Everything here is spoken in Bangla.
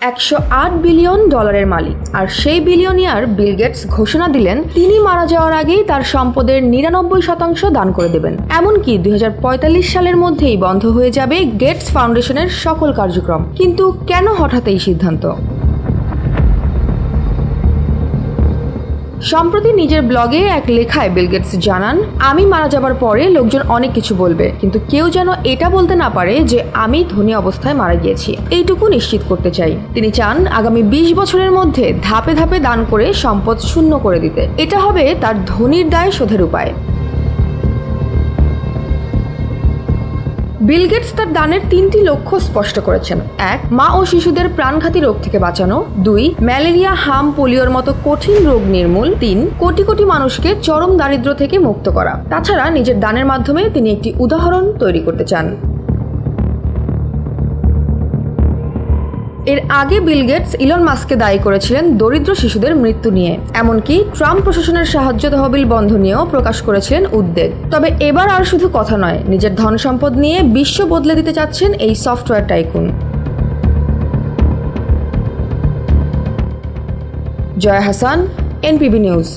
$108 বিলিয়ন মালিক। আর সেই বিলিয়নিয়ার বিল গেটস ঘোষণা দিলেন তিনি মারা যাওয়ার আগেই তার সম্পদের 99% দান করে দেবেন। এমনকি 2045 সালের মধ্যেই বন্ধ হয়ে যাবে গেটস ফাউন্ডেশনের সকল কার্যক্রম। কিন্তু কেন হঠাৎ এই সিদ্ধান্ত? সম্প্রতি নিজের ব্লগে এক লেখায় বিল গেটস জানান, আমি মারা যাবার পরে লোকজন অনেক কিছু বলবে, কিন্তু কেউ যেন এটা বলতে না পারে যে আমি ধনী অবস্থায় মারা গিয়েছি। এইটুকু নিশ্চিত করতে চাই। তিনি চান আগামী 20 বছরের মধ্যে ধাপে ধাপে দান করে সম্পদ শূন্য করে দিতে। এটা হবে তার ধনীর দায় শোধের উপায়। বিল গেটস তার দানের 3টি লক্ষ্য স্পষ্ট করেছেন। 1. মা ও শিশুদের প্রাণঘাতী রোগ থেকে বাঁচানো। 2. ম্যালেরিয়া, হাম, পোলিওর মতো কঠিন রোগ নির্মূল। 3. কোটি কোটি মানুষকে চরম দারিদ্র্য থেকে মুক্ত করা। তাছাড়া নিজের দানের মাধ্যমে তিনি একটি উদাহরণ তৈরি করতে চান। এর আগে বিল গেটস ইলন মাস্ককে দায়ী করেছিলেন দরিদ্র শিশুদের মৃত্যু নিয়ে। এমনকি ট্রাম্প প্রশাসনের সাহায্য তহবিল বন্ধ নিয়েও প্রকাশ করেছিলেন উদ্বেগ। তবে এবার আর শুধু কথা নয়, নিজের ধন সম্পদ নিয়ে বিশ্ব বদলে দিতে চাচ্ছেন এই software tycoon. Joya Hasan, NPB news.